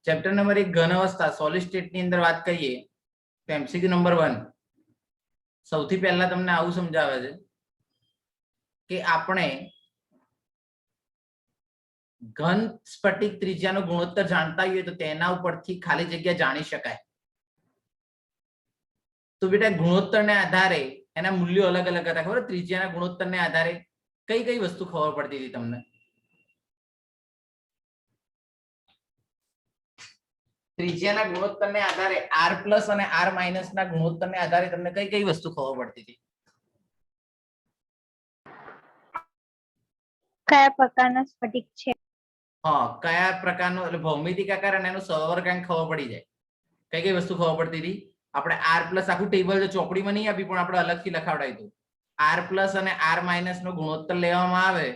Chapter number 1 ઘન અવસ્થા solid state ની અંદર વાત કરીએ તો એમસીક્યુ નંબર 1 સૌથી પહેલા તમને આવું સમજાવે છે કે આપણે ઘન સ્ફટિક ત્રિજ્યાનો ગુણોત્તર જાણતા હોઈએ તો તેના ઉપરથી ખાલી જગ્યા જાણી શકાય. તો બેટા ગુણોત્તરને આધારે એના મૂલ્યો અલગ અલગ હતા. ખબર ત્રિજ્યાના ગુણોત્તરને આધારે કઈ કઈ વસ્તુ ખબર પડતી હતી તમને? ત્રિજ્યાના ગુણોત્તરને આધારે r પ્લસ અને r માઇનસ ના ગુણોત્તરને આધારે તમને કઈ કઈ વસ્તુ ખબર પડતી હતી? કયા પ્રકારના સ્ફટિક છે? હા, કયા પ્રકારનો એટલે ભૌમિતિક આકાર અને એનો સહવર્ગાંક ખબર પડી જાય. કઈ કઈ વસ્તુ ખબર પડતી હતી? આપણે r પ્લસ આખું ટેબલ ચોપડીમાં નહીં આપી પણ આપણે અલગથી લખાવડાવ્યું હતું. r પ્લસ અને r માઇનસ નો ગુણોત્તર લેવામાં આવે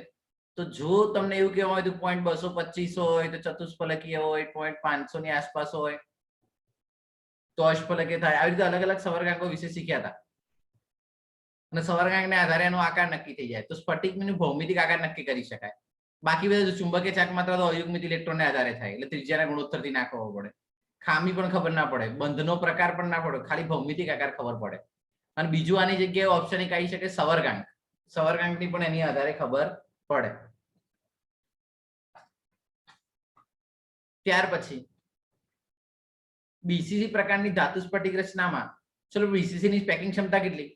તો જો તમને એવું કહેવામાં આવ્યું 0.225 હોય તો ચતુષ્ફલકીય હોય, 0.500 ની આસપાસ હોય તો અષ્ટફલકીય થાય. આવી રીતે અલગ અલગ સહવર્ગાંકો વિશે શીખ્યા હતા અને સહવર્ગાંકને આધારે એનો આકાર નક્કી થઈ જાય તો સ્ફટિકનો ભૌમિતિક આકાર નક્કી કરી શકાય. બાકી બધા ચુંબકીય ચાકમાત્ર તો અયુગ્મિત ઇલેક્ટ્રોનને આધારે થાય એટલે ત્રિજ્યાના ગુણોત્તરથી ના ખબર પડે, ખામી પણ ખબર ના પડે, બંધનો પ્રકાર પણ ના પડે, ખાલી ભૌમિતિક આકાર ખબર પડે. અને બીજું આની જગ્યાએ ઓપ્શન એક આવી શકે સહવર્ગાંક. સહવર્ગાંકની પણ એની આધારે ખબર પડે. ત્યાર પછી બીસીસી પ્રકારની ધાતુ સ્ફટિક રચનામાં ચલો બીસીસી ની પેકિંગ ક્ષમતા કેટલી?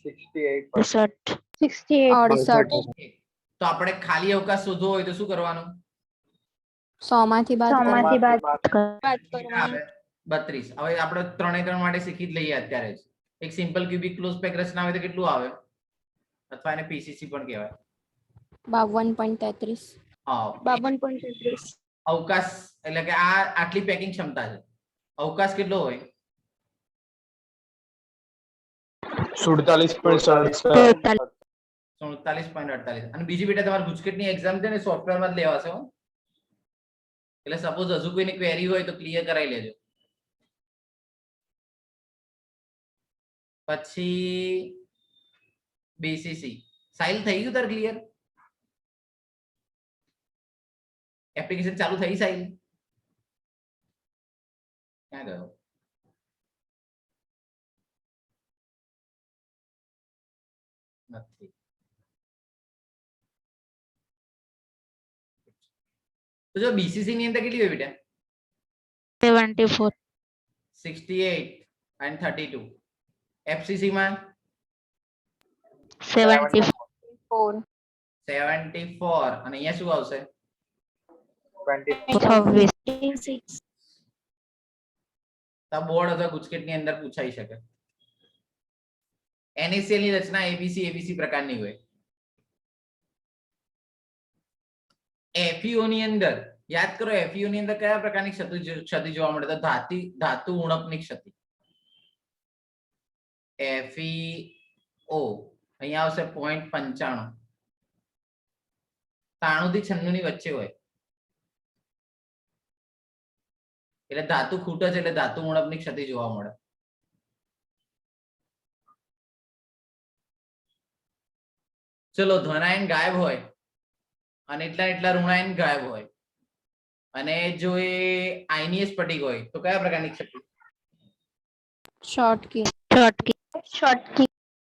68. તો આપણે ખાલી અવકાશ શોધવો હોય તો શું કરવાનું? 100 માંથી બાદ 100 માંથી બાદ કરવાનું. 32. હવે આપણે ત્રણે ત્રણ માટે શીખી જ લઈએ અત્યારે જ. એક સિમ્પલ ક્યુબિક ક્લોઝ પેક રચના હોય તો કેટલું આવે? અથવા એને પીસીસી પણ કહેવાય. 52.33. હા, 52.33. અવકાશ એટલે કે આ આટલી પેકિંગ ક્ષમતા છે. અવકાશ કેટલો હોય? 47.48. 47.48. અને બીજી બેટા તમારે ગુજકેટની એક્ઝામ છે ને સોફ્ટવેરમાં જ લેવાશે હો. એટલે સપોઝ હજુ કોઈની ક્વેરી હોય તો ક્લિયર કરાવી લેજો. પછી બીસીસી સાઇલ થઈ ગયું તાર ક્લિયર? એપ્લિકેશન ચાલુ થઈ સાઇલ? ક્યાં ગયો? નથી. તો જો બીસીસી ની અંદર કેટલી હોય બેટા? 74. 68 and 32. એફસીસી માં 74. 74 અને અહીંયા શું આવશે? 26. તો બોર્ડ અથવા ગુજકેટ ની અંદર પૂછાઈ શકે. એનએસીએલ ની રચના એબીસી પ્રકારની હોય. એફઈઓ ની અંદર યાદ કરો, એફઈઓ ની અંદર કયા પ્રકારની ક્ષતિ જોવા મળે? તો ધાતુ ઉણપની ક્ષતિ. એફઈઓ અહીંયા આવશે 0.95. 93 થી 96 ની વચ્ચે હોય એટલે ધાતુ ખૂટે છે એટલે ધાતુ ઉણપની ક્ષતિ જોવા મળે. ચલો ધનાયન ગાયબ હોય અને એટલા ઋણાયન ગાયબ હોય અને જો એ આયનીય સ્ફટિક હોય તો કયા પ્રકારની ક્ષતિ? શોર્ટકી.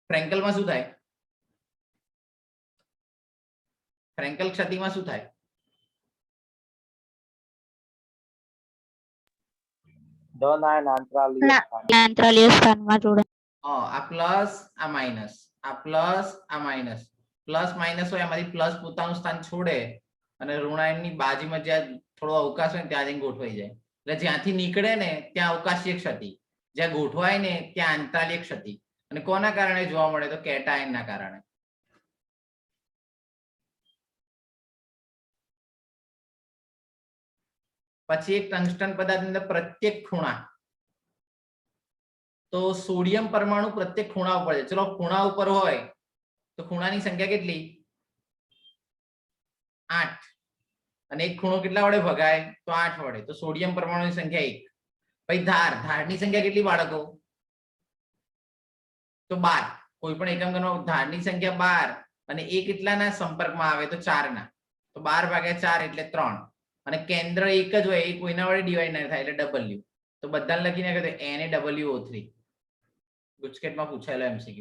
ફ્રેન્કલમાં શું થાય? ફ્રેન્કલ ક્ષતિમાં શું થાય? આંતરાલીય સ્થાનમાં જોડે. આ પ્લસ આ માઇનસ, આ પ્લસ આ માઇનસ, પ્લસ માઇનસ હોય એમાંથી પ્લસ પોતાનું સ્થાન છોડે અને ઋણાયનની બાજુમાં જ્યાં થોડો અવકાશ હોય ત્યાં જઈને ગોઠવાઈ જાય. એટલે જ્યાંથી નીકળે ને ત્યાં અવકાશીય ક્ષતિ, જ્યાં ગોઠવાય ને ત્યાં આંતરાલીય ક્ષતિ. અને કોના કારણે જોવા મળે? તો કેટાયનના કારણે. પછી એક ટંગસ્ટન પદાર્થની અંદર પ્રત્યેક ખૂણા, તો સોડિયમ પરમાણુ પ્રત્યેક ખૂણા ઉપર છે. ચલો ખૂણા ઉપર હોય તો ખૂણાની સંખ્યા કેટલી? 8. અને એક ખૂણો કેટલા વડે ભગાય? તો 8 વડે. તો સોડિયમ પરમાણુની સંખ્યા 1. પછી ધારની સંખ્યા કેટલી બાળકો? તો 12. કોઈ પણ એકમ ઘનનો ધારની સંખ્યા 12 અને એ કેટલાના સંપર્કમાં આવે? તો 4 ના. તો 12 ભાગ્યા 4 એટલે 3 અને કેન્દ્ર એક જ હોય, એ કોઈના વડે ડિવાઈડ ના થાય એટલે W. તો બધાને લખી નાખો તો NaWO3. ગુજકેટમાં પૂછાયેલો MCQ.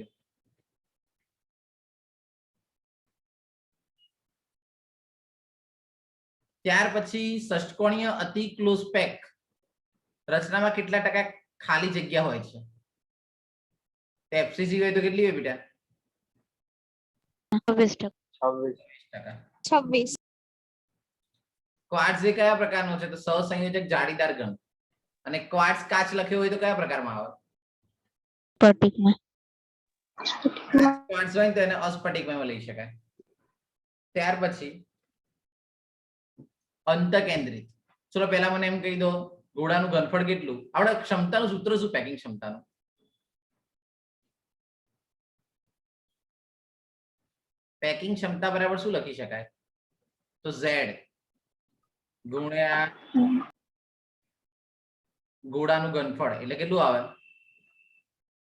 ત્યાર પછી ષષ્ટકોણીય અતિ ક્લોઝ પેક રચનામાં કેટલા ટકા ખાલી જગ્યા હોય છે? તો FCC હોય તો કેટલી હોય બેટા? 26%. 26%. 26. ક્વાર્ટઝ એ કયા પ્રકારનો છે? તો સહસંયોજક જાળીદાર ઘન. અને ક્વાર્ટઝ કાચ લખ્યો હોય તો કયા પ્રકારમાં આવે? સ્ફટિકમાં. ક્વાર્ટઝ હોય તો એને અસ્ફટિકમાં લઈ શકાય. ત્યાર પછી અંતકેન્દ્રિત. ચલો પહેલા મને એમ કહી દો, ગોળાનું ઘનફળ કેટલું? આપણે ક્ષમતાનું સૂત્ર શું? પેકિંગ ક્ષમતાનું પેકિંગ ક્ષમતા બરાબર શું લખી શકાય? તો Z ગુણ્યા ગોળાનું ઘનફળ એટલે કેટલું આવે?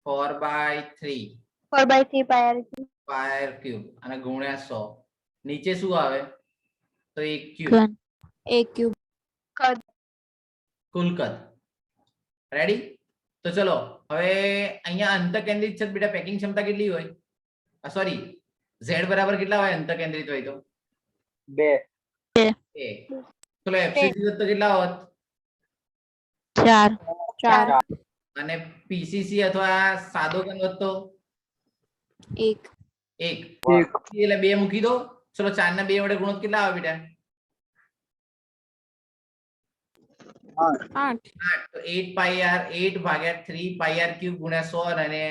4/3 4/3 પાયર ક્યુબ અને ગુણ્યા 100. નીચે શું આવે? તો 1 ક્યુબ. ઘન. 1 ક્યુબ. કુલ કદ. રેડી? તો ચલો હવે અહીંયા અંતકેન્દ્રિત છે બેટા, પેકિંગ ક્ષમતા કેટલી હોય? સોરી, Z બરાબર કેટલા હોય અંતકેન્દ્રિત હોય તો? 2. 2. ચલો FCC તો કેટલા હોત? 4. 4. અને PCC અથવા સાદો ઘન હોત તો 1. 1. એટલે 2 મૂકી દો. ચલો 4 ને 2 વડે ગુણો કેટલા આવે બેટા? 8. 8. તો 8 ભાગ્યા 3 પાઈ r ક્યુબ ગુણ્યા 100. અને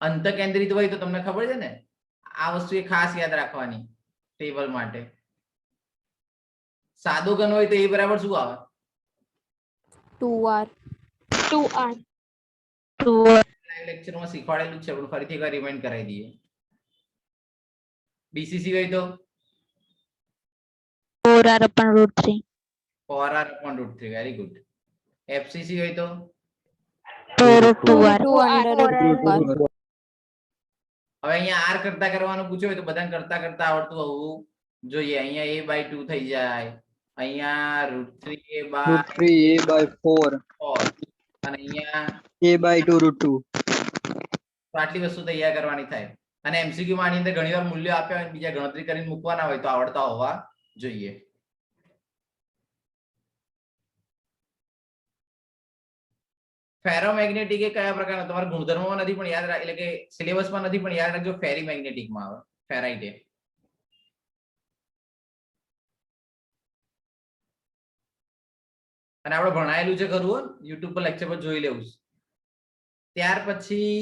અંતકેન્દ્રિત હોય તો તમને ખબર છે ને, આ વસ્તુ એ ખાસ યાદ રાખવાની ટેબલ માટે. સાદો ઘન હોય તો એ બરાબર શું આવે? 2r. 2r. લાઈવ લેક્ચરમાં શીખવાડેલું છે, પણ ફરીથી એકવાર રિમાઇન્ડ કરાવી દઈએ. BCC હોય તો 4r/√3. 4r/√3. Very good. FCC હોય તો 2√2r. 2r. હવે અહીંયા r કરતા કરવાનું પૂછ્યું હોય તો બધાને કરતા કરતા આવડતું હોવું જોઈએ. અહીંયા a/2 થઈ જાય, અહીંયા √3a/4 અને અહીંયા a/2√2. તો આટલી વસ્તુ તૈયાર કરવાની થાય. અને MCQ માં આની અંદર ઘણીવાર મૂલ્યો આપ્યા હોય, બીજા ગણતરી કરીને મૂકવાના હોય તો આવડતા હોવા જોઈએ. ફેરોમેગ્નેટિક એ કયા પ્રકારનો? તમારા ગુણધર્મોમાં નથી પણ યાદ રાખ, એટલે કે સિલેબસમાં નથી પણ યાદ રાખજો, ફેરીમેગ્નેટિકમાં આવે. ફેરાઇટ એ અને આપણે ભણાયેલું છે ખરું, YouTube પર લેક્ચર પર જોઈ લેવું. ત્યાર પછી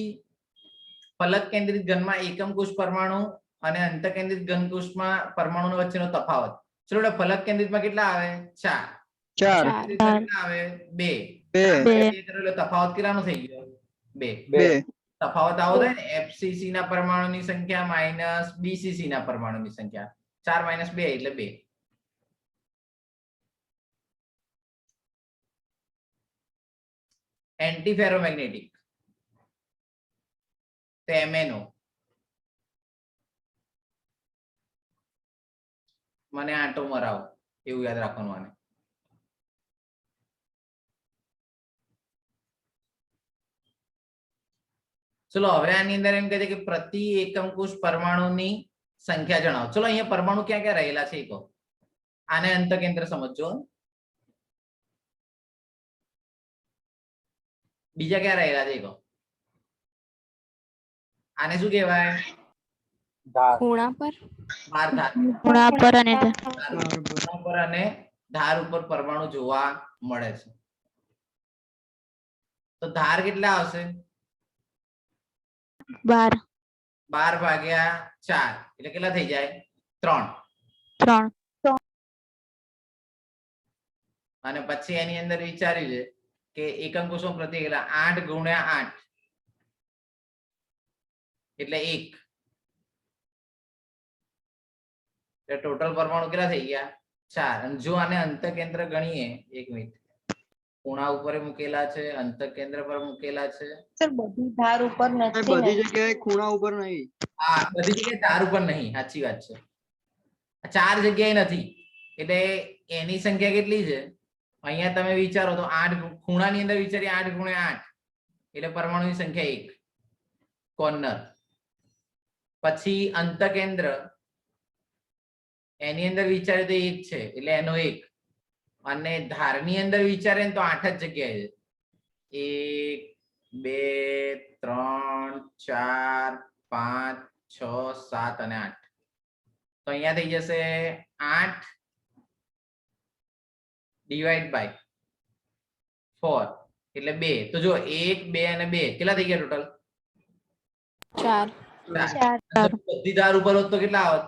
ફલક કેન્દ્રિત ઘનમાં એકમ કોષ પરમાણુ અને અંતકેન્દ્રિત ઘન કોષમાં પરમાણુ વચ્ચેનો તફાવત. ચલો ફલક કેન્દ્રિતમાં કેટલા આવે? 4. 4. કેટલા આવે? 2. 2. તફાવત કેટલાનો થઈ ગયો? 2. 2. તફાવત આવો થાય ને, FCC ના પરમાણુની સંખ્યા માઇનસ BCC ના પરમાણુની સંખ્યા. 4 - 2 એટલે 2. એન્ટીફેરોમેગ્નેટિક તો MnO. મને આંટો મરાવો એવું યાદ રાખવાનું. આને ચલો હવે આની અંદર એમ કહે છે કે પ્રતિ એકમ કોષ પરમાણુની સંખ્યા જણાવો. ચલો અહીંયા પરમાણુ ક્યાં ક્યાં રહેલા છે એ કહો. આને અંતકેન્દ્ર સમજો. બીજા ક્યાં રહેલા છે એ કહો. આને શું કહેવાય? ખૂણા પર. ધાર. ખૂણા પર અને ખૂણા પર અને ધાર ઉપર પરમાણુ જોવા મળે છે. તો ધાર કેટલા આવશે? 12. 12/4 એટલે કેટલા થઈ જાય? 3. અને પછી એની અંદર વિચાર્યું છે કે એકમ કોષો પ્રતિ કેટલા? 8 × 8 એટલે 1. ટોટલ પરમાણુ કેટલા થઈ ગયા? 4. અને જો આને અંતકેન્દ્ર ગણીએ, 1 મિનિટ, ખૂણા ઉપર મૂકેલા છે, અંતકેન્દ્ર પર મૂકેલા છે. સર બધી ધાર ઉપર નથી ને. બધી જગ્યાએ ખૂણા ઉપર નહીં. હા, બધી જગ્યાએ ધાર ઉપર નહીં. સાચી વાત છે. 4 જગ્યાએ નથી. એટલે એની સંખ્યા કેટલી છે? અહીંયા તમે વિચારો તો 8 ખૂણાની અંદર વિચારીએ 8 ગુણ્યા 8 એટલે પરમાણુની સંખ્યા 1 કોર્નર. પછી અંતકેન્દ્ર એની અંદર વિચારે તો 1 છે એટલે એનો 1 અને ધારની અંદર વિચારે તો 8 જ જગ્યાએ છે. 1 2 3 4 5 6 7 અને 8. તો અહીંયા થઈ જશે 8 ડિવાઈડ બાય 4 એટલે 2. તો જો 1 2 અને 2 કેટલા થઈ ગયા ટોટલ? 4 4 બધી ધાર ઉપર હોત તો કેટલા આવત?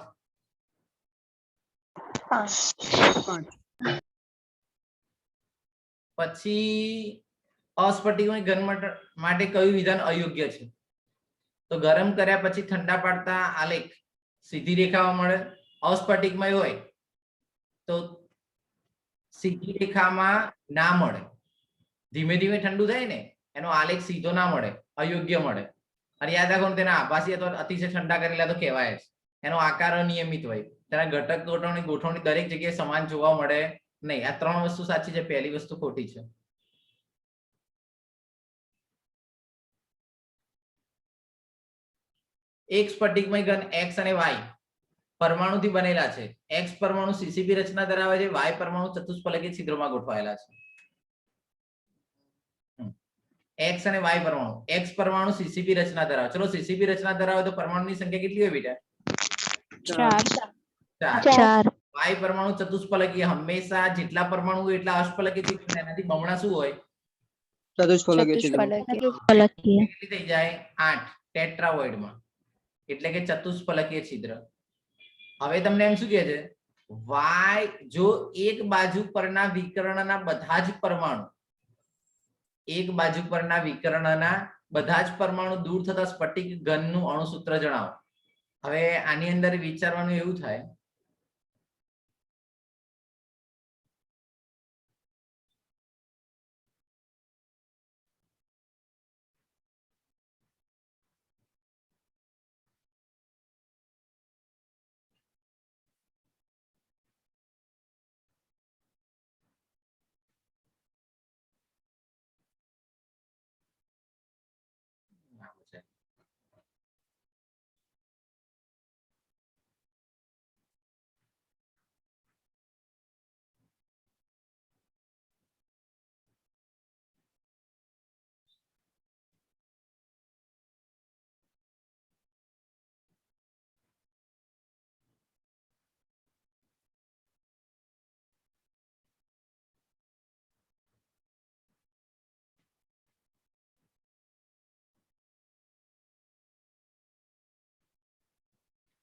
5 પછી અસ્ફટિકોની ઘન માટે કયું વિધાન અયોગ્ય છે? તો ગરમ કર્યા પછી ઠંડા પાડતા આલેખ સીધી રેખામાં મળે. અસ્ફટિકમય હોય તો સીધી રેખામાં ના મળે. ધીમે ધીમે ઠંડુ થાય ને એનો આલેખ સીધો ના મળે, અયોગ્ય મળે. અને યાદ રાખો તેના આભાસી અથવા અતિશય ઠંડા કરેલા તો કહેવાય જ. એનો આકાર અનિયમિત હોય, તેના ઘટક ગોઠવણી દરેક જગ્યાએ સમાન જોવા મળે નહીં. આ 3 વસ્તુ સાચી છે, પહેલી વસ્તુ ખોટી છે. એક સ્ફટિકમય ઘન x અને y પરમાણુથી બનેલા છે. x પરમાણુ સીસીપી રચના ધરાવે છે, y પરમાણુ ચતુષ્ફલકીય છિદ્રોમાં ગોઠવાયેલા છે. x અને y પરમાણુ, x પરમાણુ સીસીપી રચના ધરાવે. ચલો સીસીપી રચના ધરાવે તો પરમાણુની સંખ્યા કેટલી હોય બેટા? 4. 4 y પરમાણુ ચતુષ્ફલકીય, હંમેશા જેટલા પરમાણુ હોય એટલા અષ્ટફલકીય છિદ્ર, એનાથી બમણા શું હોય? ચતુષ્ફલકીય છિદ્ર. ફલકીય કેટલી થઈ જાય? 8 ટેટ્રાવોઇડમાં, એટલે કે ચતુષ્ફલકીય છિદ્ર. હવે તમને એમ શું કહે છે? y જો એક બાજુ પરના વિકર્ણના બધા જ પરમાણુ, એક બાજુ પરના વિકર્ણના બધા જ પરમાણુ દૂર થતા સ્ફટિક ઘનનું અણુસૂત્ર જણાવો. હવે આની અંદર વિચારવાનું એવું થાય,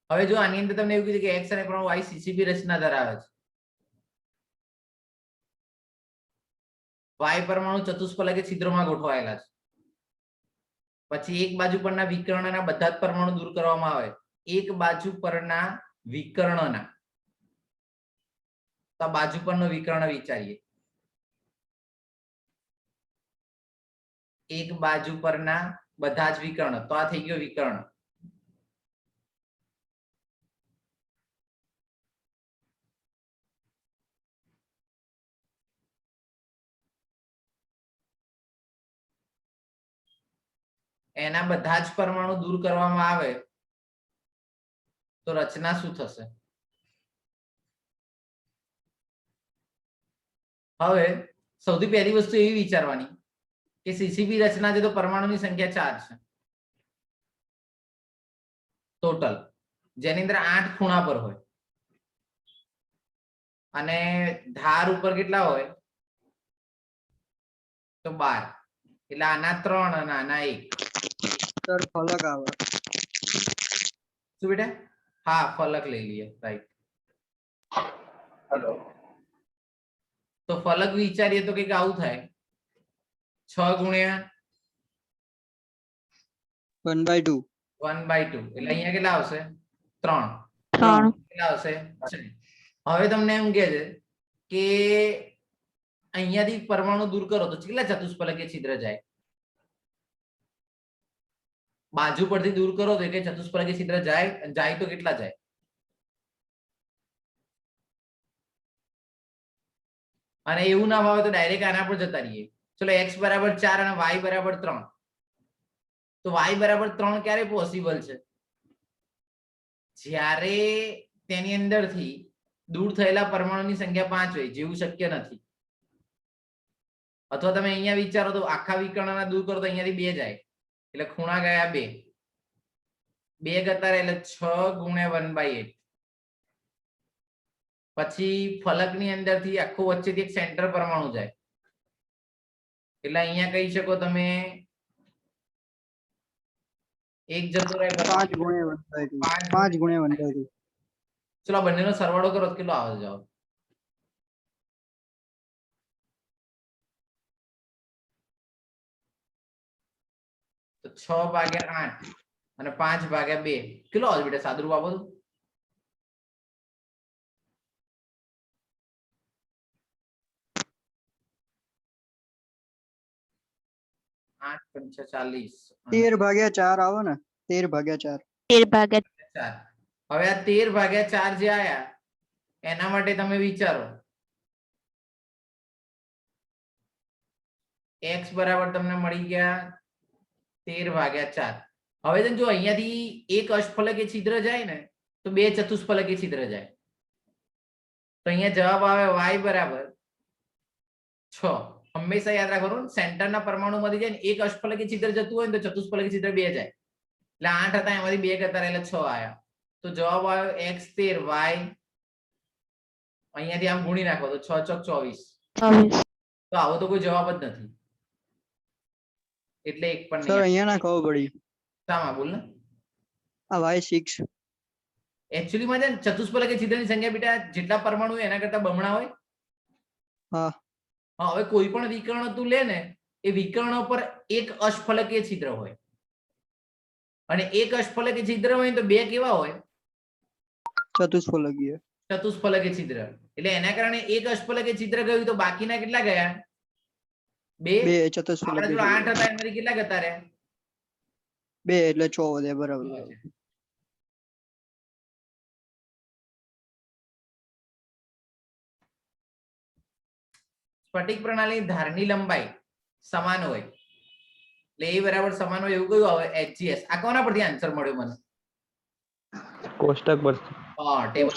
હવે જો આની અંદર તમને એવું કીધું કે x અને પરમાણુ y સીસીપી રચના ધરાવે છે, y પરમાણુ ચતુષ્ફલકીય છિદ્રોમાં ગોઠવાયેલા છે. પછી એક બાજુ પરના વિકર્ણના બધા જ પરમાણુ દૂર કરવામાં આવે. એક બાજુ પરના વિકર્ણના, તો બાજુ પરનો વિકર્ણ વિચારીએ. એક બાજુ પરના બધા જ વિકર્ણ, તો આ થઈ ગયો વિકર્ણ. એના બધા જ પરમાણુ દૂર કરવામાં આવે તો રચના શું થશે? હવે સૌથી પહેલી વસ્તુ એવી વિચારવાની કે સીસીપી રચના છે તો પરમાણુની સંખ્યા 4 છે ટોટલ, જેની અંદર 8 ખૂણા પર હોય અને ધાર ઉપર કેટલા હોય? તો 12. એટલે આના 3 અને આના 1. સર ફલક આવે. શું બેટા? હા, ફલક લઈ લઈએ. રાઈટ. હેલો. તો ફલક વિચારીએ તો કંઈક આવું થાય. 6 ગુણ્યા 1/2. 1/2 એટલે અહીંયા કેટલા આવશે? 3. 3 કેટલા આવશે? 6. હવે તમને એમ કહે છે કે અહીંયાથી પરમાણુ દૂર કરો તો કેટલા ચતુષ્ફલકીય છિદ્ર જાય? બાજુ પરથી દૂર કરો તો કે ચતુષ્ફલકીય છિદ્ર જાય, જાય તો કેટલા જાય? અને એવું ના ભાવે તો ડાયરેક્ટ આના પર જતા રહીએ. ચલો x બરાબર 4 અને y બરાબર 3. તો y બરાબર 3 ક્યારે પોસિબલ છે? જ્યારે તેની અંદરથી દૂર થયેલા પરમાણુની સંખ્યા 5 હોય, જેવું શક્ય નથી. અથવા તમે અહીંયા વિચારો તો આખા વિકર્ણના દૂર કરો તો અહીંયાથી 2 જાય એટલે ખૂણા ગયા 2. 2 ગતા રહે એટલે 6 ગુણ્યા 1/8. પછી ફલકની અંદરથી આખું વચ્ચેથી એક સેન્ટર પરમાણુ જાય એટલે અહીંયા કહી શકો તમે એક જતો રહે 5 ગુણ્યા 1/2. 5 ગુણ્યા 1/2. ચલો આ બંનેનો સરવાળો કરો તો કેટલો આવે જવાબ? તો 6/8 અને 5/2 કેટલો આવે બેટા? સાદુરૂપ આપો તો. 8 × 40 13/4 આવે ને? 13/4. 13/4. હવે આ 13/4 જે આયા એના માટે તમે વિચારો x બરાબર તમને મળી ગયા 13/4. હવે જો અહીંયાથી એક અષ્ટફલકીય છિદ્ર જાય ને તો 2 ચતુષ્ફલકીય છિદ્ર જાય તો અહીંયા જવાબ આવે y બરાબર 6. હંમેશા યાદ રાખવાનું, સેન્ટરના પરમાણુમાંથી જાય ને એક અષ્ટફલકીય છિદ્ર જતું હોય ને તો ચતુષ્ફલકીય છિદ્ર 2 જાય એટલે 8 હતા એમાંથી 2 કરતા એટલે 6 આયા. તો જવાબ આવ્યો x13 y અહીંયાથી આમ ગુણી નાખો તો 6 ચોક 24. તો આવો તો કોઈ જવાબ જ નથી એટલે એક પણ સર નહીં. અહીંયા ના ખબર પડી. શામાં બોલ ને? આ y6. એકચ્યુઅલી માં છે ને ચતુષ્ફલકીય છિદ્રની સંખ્યા બેટા જેટલા પરમાણુ હોય એના કરતા બમણા હોય. હા. હા, હવે કોઈ પણ વિકર્ણ તું લે ને એ વિકર્ણ પર એક અષ્ટફલકીય છિદ્ર હોય અને એક અષ્ટફલકીય છિદ્ર હોય તો 2 કેવા હોય? ચતુષ્ફલકીય. ચતુષ્ફલકીય છિદ્ર. એટલે એના કારણે એક અષ્ટફલકીય છિદ્ર ગયું તો બાકીના કેટલા ગયા? 2. 2 આપણે ચતુષ્ફલકીય. જો 8 હતા એમાંથી કેટલા ગતા રહ્યા? 2 એટલે 6 વધે. બરાબર. સ્ફટિક પ્રણાલીની ધારની લંબાઈ સમાન હોય એટલે એ બરાબર સમાન હોય એવું કયું આવે? HGS. આ કોના પરથી આન્સર મળ્યો મને? કોષ્ટક પર. હા, ટેબલ.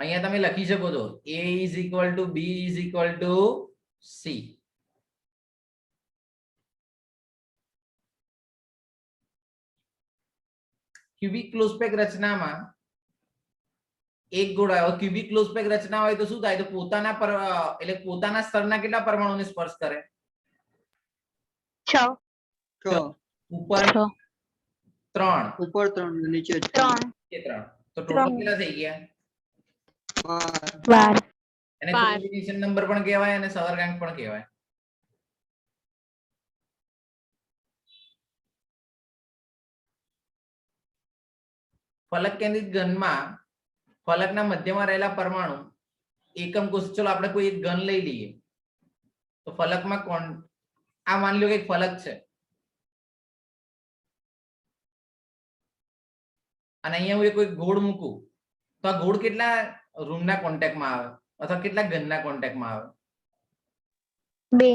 અહીંયા તમે લખી શકો છો A = B = C. Cubic close pack રચનામાં એક ગોળ આવ્યો. ક્યુબિક ક્લોઝ પેક રચના હોય તો શું થાય? તો પોતાના પર એટલે પોતાના સ્તરના કેટલા પરમાણુને સ્પર્શ કરે? 6. 6. ઉપર 3, ઉપર 3 નીચે 3. 3. તો ટોટલ કેટલા થઈ ગયા? 12. એને કોમ્બિનેશન નંબર પણ કહેવાય અને સહગુણાંક પણ કહેવાય. ફલક કેન્દ્રિત ઘનમાં ફલકના મધ્યમાં રહેલા પરમાણુ એકમ કોષ. ચલો આપણે કોઈ એક ઘન લઈ લઈએ તો ફલકમાં આ માની લો કે એક ફલક છે અને અહીંયા હું કોઈ ગોળ મૂકું તો આ ગોળ કેટલા રૂમના કોન્ટેક્ટમાં આવે અથવા કેટલા ઘનના કોન્ટેક્ટમાં આવે? 2.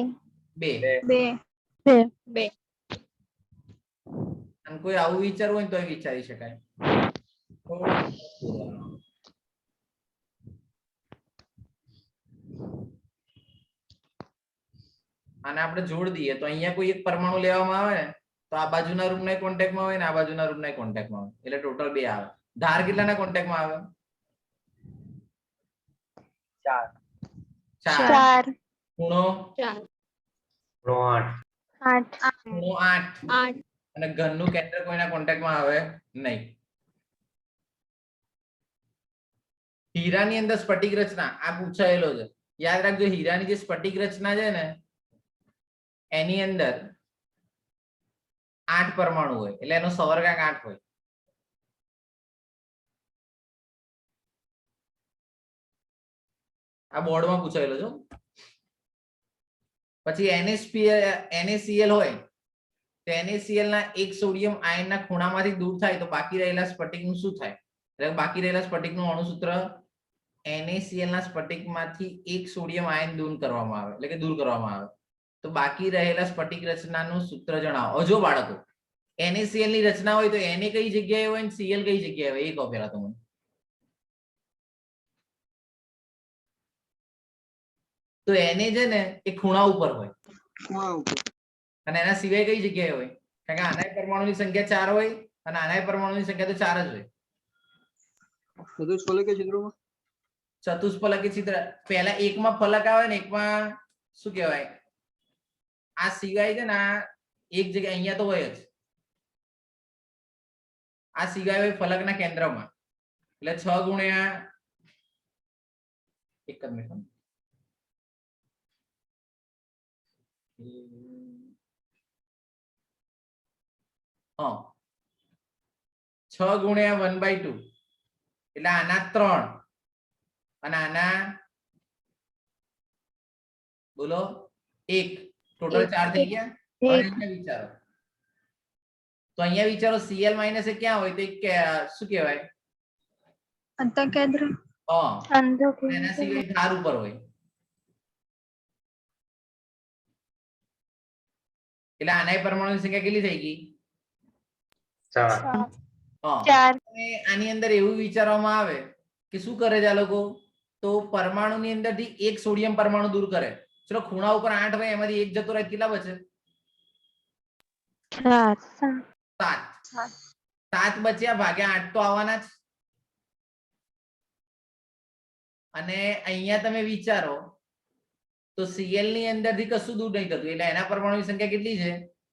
અને કોઈ આવું વિચારવું હોય તો વિચારી શકાય. આને આપણે જોડ દઈએ તો અહીંયા કોઈ એક પરમાણુ લેવામાં આવે ને તો આ બાજુના રૂમના કોન્ટેક્ટમાં હોય ને આ બાજુના રૂમના કોન્ટેક્ટમાં હોય એટલે ટોટલ 2 આવે. ધાર કેટલાના કોન્ટેક્ટમાં આવે? 4. ખૂણો 8. ખૂણો 8. અને ઘનનું કેન્દ્ર કોઈના કોન્ટેક્ટમાં આવે નહીં. હીરાની અંદર સ્ફટિક રચના આ પૂછાયેલો છે. યાદ રાખજો હીરાની જે સ્ફટિક રચના છે ને એની અંદર 8 પરમાણુ હોય એટલે એનો સહગુણાંક 8 હોય. આ બોર્ડમાં પૂછાયેલો છે. પછી NaCl હોય તો NaCl ના એક સોડિયમ આયનના ખૂણામાંથી દૂર થાય તો બાકી રહેલા સ્ફટિકનું શું થાય? એટલે બાકી રહેલા સ્ફટિકનું અણુસૂત્ર NaCl ના સ્ફટિકમાંથી એક સોડિયમ આયન દૂર કરવામાં આવે એટલે કે દૂર કરવામાં આવે તો બાકી રહેલા સ્ફટિક રચનાનું સૂત્ર જણાવો. જો બાળકો NaCl ની રચના હોય તો Na કઈ જગ્યાએ હોય અને Cl કઈ જગ્યાએ હોય એ કહો પહેલા તો મને. તો Na છે ને એ ખૂણા ઉપર હોય ખૂણા ઉપર. અને એના સિવાય કઈ જગ્યાએ હોય? કારણ કે આના પરમાણુની સંખ્યા 4 હોય અને આના પરમાણુની સંખ્યા તો 4 જ હોય. ચતુષ્ફલક છિદ્રોમાં. ચતુષ્ફલકી છિદ્ર પહેલા એકમાં ફલક આવે ને એકમાં શું કહેવાય આ સિવાય છે ને આ એક જગ્યા અહીંયા તો હોય જ આ સિવાય હોય ફલકના કેન્દ્રમાં એટલે 6 ગુણ્યા એક જ મિનિટ હા 6 ગુણ્યા 1/2 એટલે આના 3 અને આના બોલો 1 ટોટલ 4 થઈ ગયા. હવે અહીંયા વિચારો તો અહીંયા વિચારો Cl માઈનસ એ ક્યાં હોય તો એક શું કહેવાય અંતઃકેન્દ્ર હા અંતઃકેન્દ્ર એના સિવાય ધાર ઉપર હોય એટલે આના પરમાણુની સંખ્યા કેટલી થઈ ગઈ 4 હા 4 અને આની અંદર એવું વિચારવામાં આવે કે શું કરે છે આ લોકો તો પરમાણુની અંદરથી એક સોડિયમ પરમાણુ દૂર કરે. ચલો ખૂણા ઉપર 8 હોય એમાંથી એક જતો રહે કેટલા બચે 7 બચ્યા ભાગ્યા 8 તો આવવાના જ. અને અહીંયા તમે વિચારો તો Cl ની અંદરથી કશું દૂર નહીં થતું એટલે એના પરમાણુની સંખ્યા કેટલી છે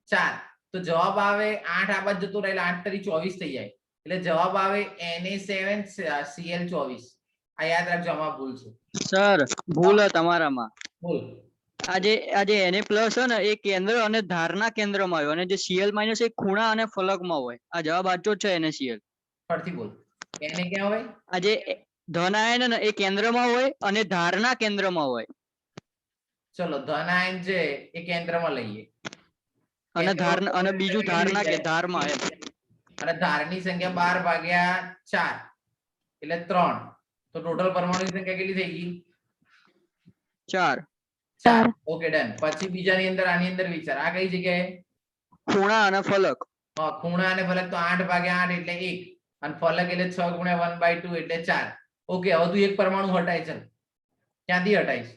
4 તો જવાબ આવે 8 આ બાજુ જતો રહે એટલે 8 તરી 24 થઈ જાય એટલે જવાબ આવે Na7Cl24. આ યાદ રાખજો આમાં ભૂલ છે સર ભૂલ હે તમારામાં. ભૂલ આજે Na+ છે ને એ કેન્દ્ર અને ધારના કેન્દ્રમાં આવ્યો અને જે Cl- એ ખૂણા અને ફલકમાં હોય. આ જવાબ સાચો જ છે NaCl. ફરીથી બોલ Na ક્યાં હોય આજે ધન આયન ને એ કેન્દ્રમાં હોય અને ધારના કેન્દ્રમાં હોય ચલો ધન આયન છે એ કેન્દ્રમાં લઈએ અને ધાર કેન્દ્રમાં અને બીજું ધારના કે ધારમાં એમ. અને ધારની સંખ્યા 12 ભાગ્યા 4 એટલે 3 તો ટોટલ પરમાણુની સંખ્યા કેટલી થઈ ગઈ 4 4 ઓકે ડન. પછી બીજાની અંદર આની અંદર વિચાર આ કઈ જગ્યાએ ખૂણા અને ફલક. હા ખૂણા અને ફલક તો 8 ભાગ્યા 8 એટલે 1 અને ફલક એટલે 6 ગુણ્યા 1/2 એટલે 4. ઓકે હવે તું એક પરમાણુ હટાય છે ક્યાંથી હટાઈશ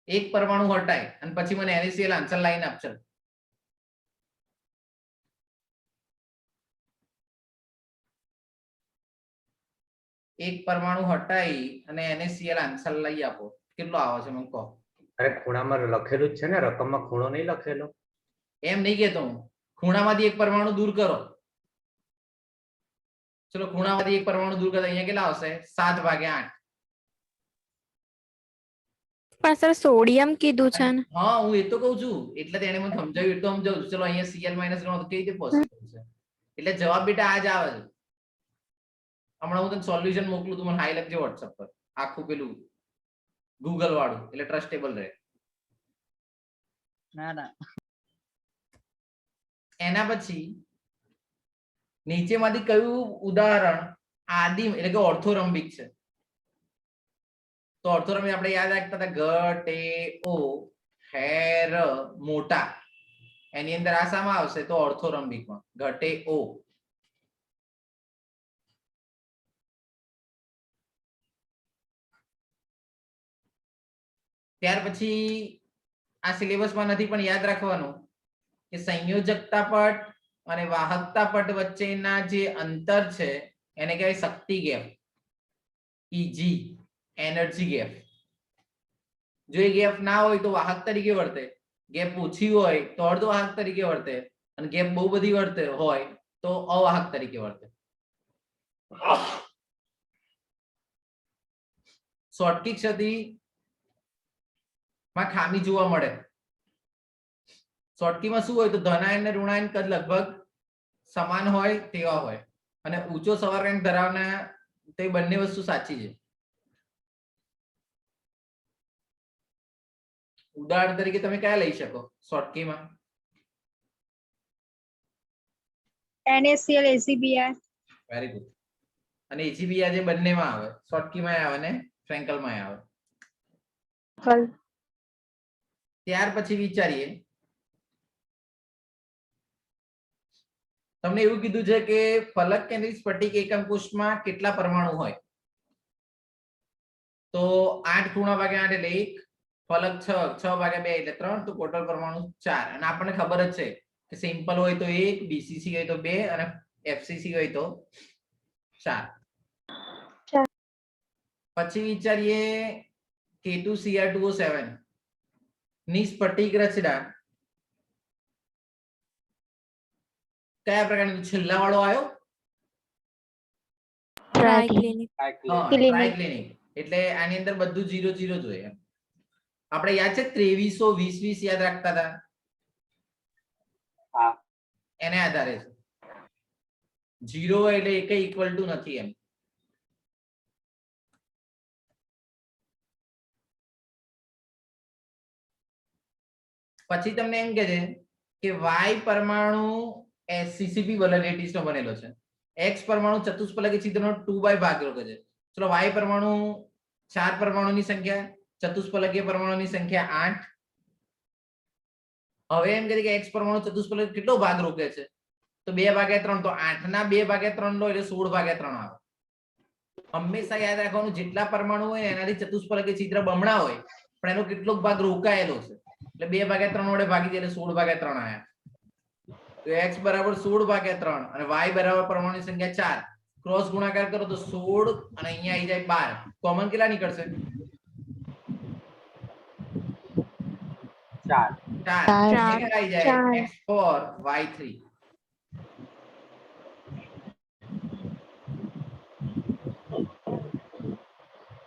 એક પરમાણુ હટાય અને પછી મને NaCl આન્સર લાઈન આપશે. એક પરમાણુ હટાઈ અને NaCl આન્સર લઈ આપો કેટલો આવે છે મને કહો. અરે ખૂણામાં લખેલું જ છે ને રકમમાં ખૂણો નહીં લખેલો. એમ નહીં કેતો હું ખૂણામાંથી એક પરમાણુ દૂર કરો ચલો ખૂણામાંથી એક પરમાણુ દૂર કરો અહીંયા કેટલા આવશે 7 ભાગ્યા 8 પણ સર સોડિયમ કીધું છે ને હા હું એ તો કહું છું એટલે તેને મને સમજાવ્યું એટલું સમજાવું છું. ચલો અહીંયા Cl- ગણો તો કેવી રીતે પોસિબલ છે એટલે જવાબ બેટા આ જ આવે છે. હમણાં હું તને સોલ્યુશન મોકલું તું મને હાઈ લખજે WhatsApp પર આખું પેલું ગૂગલ વાળું એટલે ટ્રસ્ટેબલ રહે. ના એના પછી નીચેમાંથી કયું ઉદાહરણ આદિમ એટલે કે ઓર્થોરમ્બિક છે તો ઓર્થોરમ્બિક આપણે યાદ રાખતા હતા ઘટેઓ હેર મોટા એની અંદર આ શામાં આવશે તો ઓર્થોરમ્બિકમાં ઘટેઓ. ત્યાર પછી આ સિલેબસમાં નથી પણ યાદ રાખવાનું કે સંયોજકતા પટ અને વાહકતા પટ વચ્ચેના જે અંતર છે એને કહેવાય શક્તિ ગેપ Eg એનર્જી ગેપ. જો એ ગેપ ના હોય તો વાહક તરીકે વર્તે ગેપ ઓછી હોય તો અર્ધ વાહક તરીકે વર્તે અને ગેપ બહુ બધી વર્તે હોય તો અવાહક તરીકે વર્તે. શોર્ટકી ક્ષતિ માં ખામી જોવા મળે. શોર્ટકીમાં શું હોય તો ધનાયન અને ઋણાયન કદ લગભગ સમાન હોય તેવા હોય અને ઊંચો સવારકાંક ધરાવના તે બંને વસ્તુ સાચી છે. ઉદાહરણ તરીકે તમે કયા લઈ શકો શોર્ટકીમાં NaCl ACBr વેરી ગુડ. અને એજીબી આજે બંનેમાં આવે, શોર્ટકીમાં આવે ને ફ્રેન્કલમાં આવે. ત્યાર પછી વિચારીએ, તમને એવું કીધું છે કે ફલક કેન્દ્રિત સ્ફટિક એકમ કોષમાં કેટલા પરમાણુ હોય? તો 8 ખૂણા ભાગ્યા 8 એટલે 1, ફલક 6 ભાગ્યા 2 એટલે 3, તો ટોટલ પરમાણુ 4. અને આપણને ખબર જ છે કે સિમ્પલ હોય તો 1, બીસીસી હોય તો 2 અને એફસીસી હોય તો 4. પછી વિચારીએ K2Cr2O7 ની સ્ફટિક રચના કયા પ્રકારની? છેલ્લા વાળો આવ્યો ટ્રાઇક્લિનિક ટ્રાઇક્લિનિક, એટલે આની અંદર બધું 0 0 જોઈએ. આપણે યાદ છે 2300 20 20 યાદ રાખતા હતા, એને આધારે છે 0 એટલે એક ઇક્વલ ટુ નથી એમ. પછી તમને એમ કહે છે કે Y પરમાણુ સીસીપી વોલેટિલિટીઝ નો બનેલો છે, X પરમાણુ ચતુષ્ફલકી છિદ્રનો 2 ભાગ રોકે છે. ચલો Y પરમાણુ 4 પરમાણુની સંખ્યા, ચતુષ્ફલકીય પરમાણુની સંખ્યા 8. હવે એમ કહે છે કે X પરમાણુ ચતુષ્ફલક કેટલો ભાગ રોકે છે? તો 2/3, તો 8 ના 2/3 લો એટલે 16/3 આવે. હંમેશા યાદ રાખવાનું જેટલા પરમાણુ હોય એનાથી ચતુષ્ફલકીય છિદ્ર બમણા હોય પણ એનો કેટલોક ભાગ રોકાયેલો છે, એટલે 2/3 વડે ભાગી દે એટલે 16/3 આયા. તો x બરાબર 16/3 અને y બરાબર પરમાણુની સંખ્યા 4, ક્રોસ ગુણાકાર કરો તો 16 અને અહીંયા આવી જાય 12. કોમન કેટલા નીકળશે? 4. કેટલા આવી જાય? x4 y3.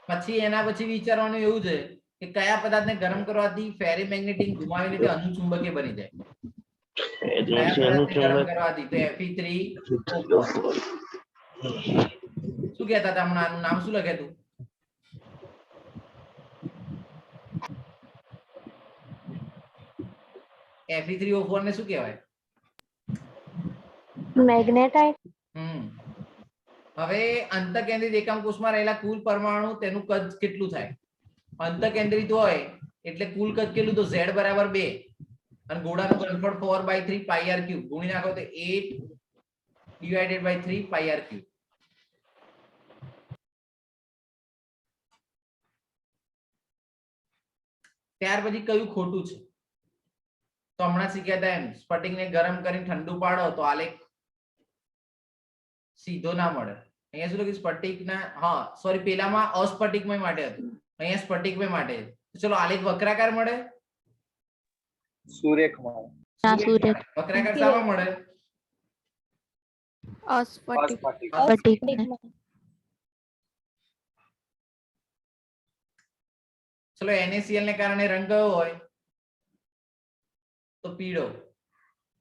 પછી એના પછી વિચારવાનું એવું છે કે કયા પદાર્થને ગરમ કરવાથી ફેરીમેગ્નેટિક ગુમાવીને તે અનુચુંબકીય બની જાય? કયા પદાર્થને ગરમ કરવાથી? તો Fe3O4. શું કહેતા હતા હમણાં? આનું નામ શું લખ્યું હતું? Fe3O4 ને શું કહેવાય? મેગ્નેટાઇટ. હવે અંતઃકેન્દ્રિત એકમ કોષમાં રહેલા કુલ પરમાણુ તેનું કદ કેટલું થાય? અંતઃકેન્દ્રિત હોય એટલે કુલ કદ કેટલું? તો z બરાબર 2 અને ગોળાનું ઘનફળ 4/3 pi r cube ગુણી નાખો તો 8/3 pi r cube. ત્યાર પછી કયું ખોટું છે? તો હમણાં શીખ્યા હતા એમ, સ્ફટિકને ગરમ કરીને ઠંડુ પાડો તો આલેખ સીધો ના મળે. અહીંયા શું લખ્યું? સ્ફટિકના પેલામાં અસ્ફટિકમય માટે હતું, અહીંયા સ્ફટિકમય માટે. ચલો આલેખ વક્રાકાર મળે? સુરેખ મળે. વક્રાકાર શામાં મળે? અસ્ફટિક. ચલો NaCl ને કારણે રંગ કયો હોય? તો પીળો.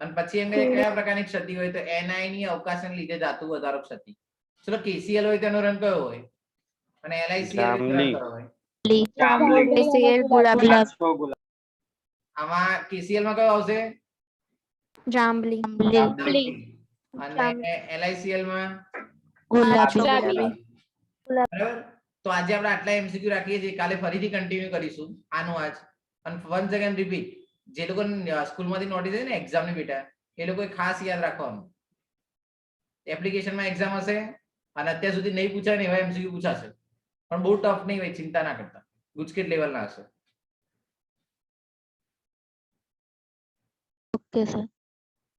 અને પછી એમ કહે કયા પ્રકારની ક્ષતિ હોય? તો Ni ની અવકાશને લીધે ધાતુ વધારો ક્ષતિ. ચલો KCl હોય તેનો રંગ કયો હોય? અને LiCl નો રંગ કયો હોય? આમાં KCl માં કયો આવશે? જાંબલી. અને LiCl માં ગુલાબી. બરાબર. તો આજે આપણે આટલા MCQ રાખીએ છીએ, કાલે ફરીથી કન્ટિન્યુ કરીશું આનું આજ. અને વન્સ અગેન રિપીટ, જે લોકો સ્કૂલમાંથી નોટિસ છે ને એક્ઝામ ની બેટા, એ લોકોએ ખાસ યાદ રાખવાનું. એપ્લિકેશનમાં એક્ઝામ હશે અને અત્યાર સુધી નહીં પૂછાય ને એવા MCQ પૂછાશે, પણ બહુ ટફ નહીં હોય, ચિંતા ના કરતા, ગુજકેટ લેવલના હશે. Okay sir.